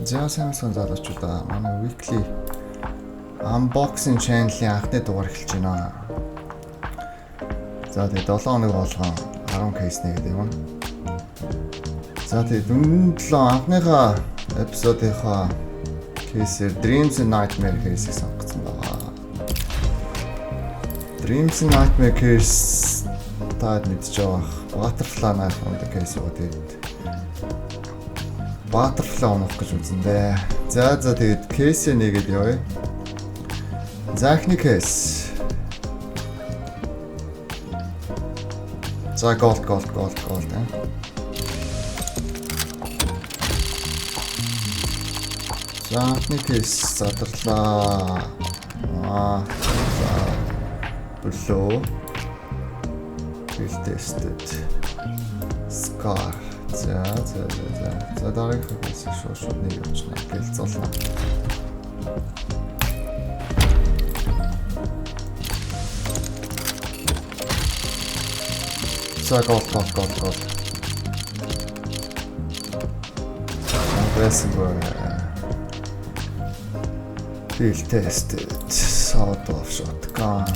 За сайн залуучуудаа манай weekly unboxing channel-ийн анхны дугаар эхэлж байна. За тэгээ 7 хоног болгон 10 кейс нэгэд юм. За тэгээ дөрөв 7 анхныхаа эпизодынхаа кейсээр Dreams and Nightmare кейсийг сонгосон байгаа. Dreams and Nightmare кейс таад мэдж байгаа. Butterfly Knife on the case гэдэг. Butterfly унах гэж үзэндээ. За тэгээд кейс нэгэд явъя. За ихний кейс. За gold. За ихний кейс задарлаа. За blue. Field tested. Scar. За дараагийн кейс шууд нэг явуулна. Гэлцүүлнэ. За gold. Field tested. Sawed off shotgun.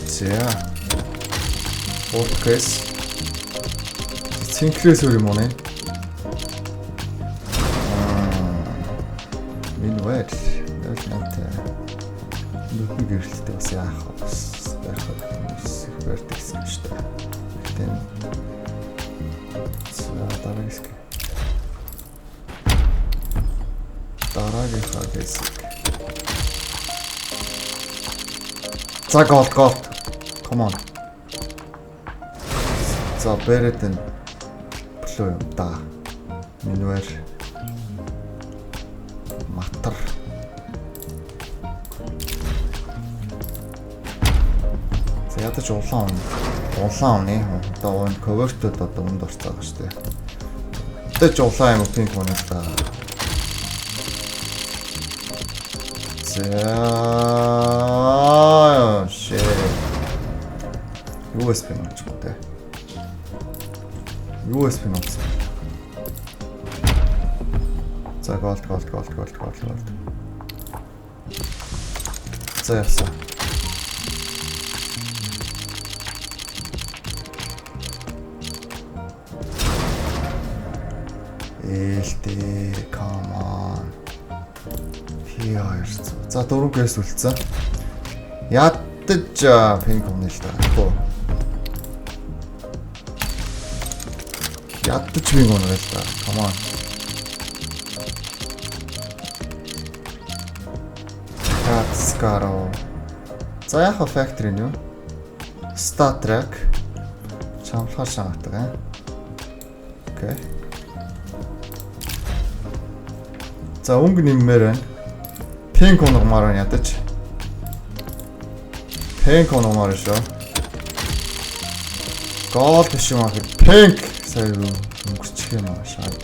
За. Podcast. Цинхлээс өөр юм уу нэ? Минь надтай. Нүхний гэрэлтэй бас яах вэ? Байхад vertex юм шүү дээ. Тэгтээ. Дараагийнхаа кейс. За gold. Come on. За бэрэдэн блүү юм да. Минвэр матар. За ядаж улаан уны одоо энэ ковертод одоо үнд орцоо байгаа шүү дээ. Ядаж улаан юм пинк үнэ л да. За shit. USB нууч гэдэг. USB нууц. За gold. За яасан. Come on. Here. За 4 кейс үлдсэн. Ядаж пинк үнэ л да. Ядаж пинк үнэ л да. Come on. Scar. За яха factory нь юу? Star Trek. Чамлахаар шагадаг. Окей. За өнгө нэммээр байна. Пинк унагмаар ядаж. Пинк унагмаар шүү. Gold биш юм аа. Пинк сая өнгөрчих юм аа шаад.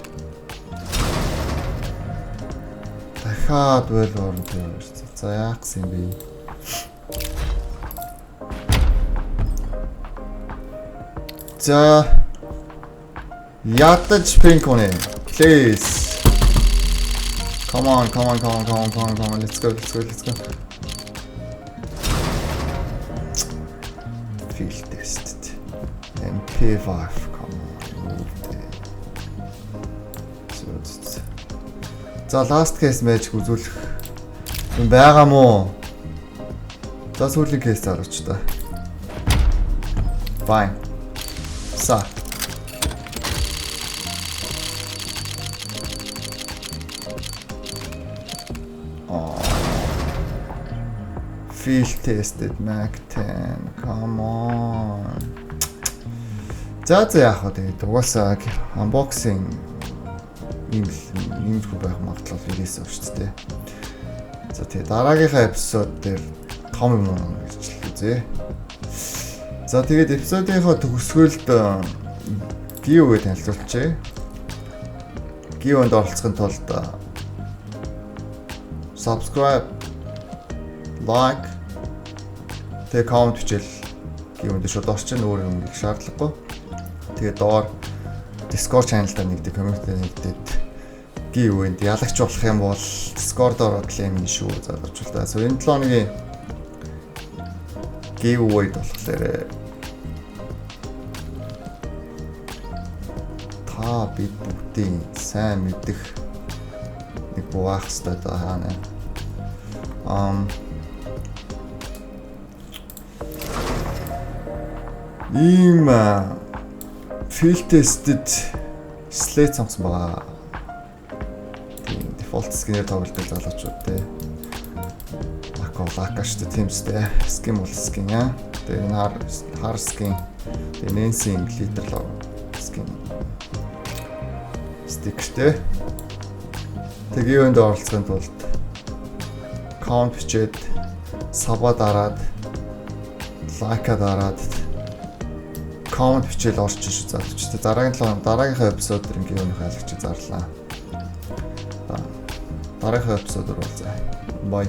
Дахиад байл орно тийм шүү. За яах гэсэн юм бэ? За ядаж пинк унаа. Please. Come on. Let's go. Field tested. MP5. Come on. За last case match үзүүлэх юм байгаа мó. За сүүлийн case зарч та. Fine. За Field tested Mac 10. Come on. За яах вэ тэгээд угаасаа unboxing нэмэлт байх магадлал ирээс шүү дээ. За тэгээд дараагийнхаа эпизод дээр том юм гэж хэлээ. За тэгээд эпизодынхаа төгсгөлд giveaway танилцуулчихъя. Giveaway-д оролцохын тулд subscribe, like, тэгээ comment бичээл giveaway-д шууд орчин өөр юм их шаардлагагүй. Тэгээд доор Discord channel-д нэгдэх, community нэгдээд giveaway-д ялагч болох юм бол Discord ороод claim шүү залуучуудаа. So энэ 7 хоногийн giveaway-д болохоор та бид бүгдийн сайн мэдэх нэг буваах хэрэгтэй даа хаана. Ийм field tested slate сонгосон байгаа. Тийм default skin-ээр тоглолттой залуучууд те. Лака штэ teams-тэй skin бол skin яа. Тэгээ энэ хар skin. Тэгээ Nancy glitter лог skin. Sticker-тэй. Тэгээ юунд оролцохын тулд count бичээд саба дараад лайка дараад comment бичээл орчих шүү залуучтай. Дараагийнхаа эпизод ингээ өнөх хаалгач зарлаа. Дараагийнхаа эпизодор бол заа. Bye.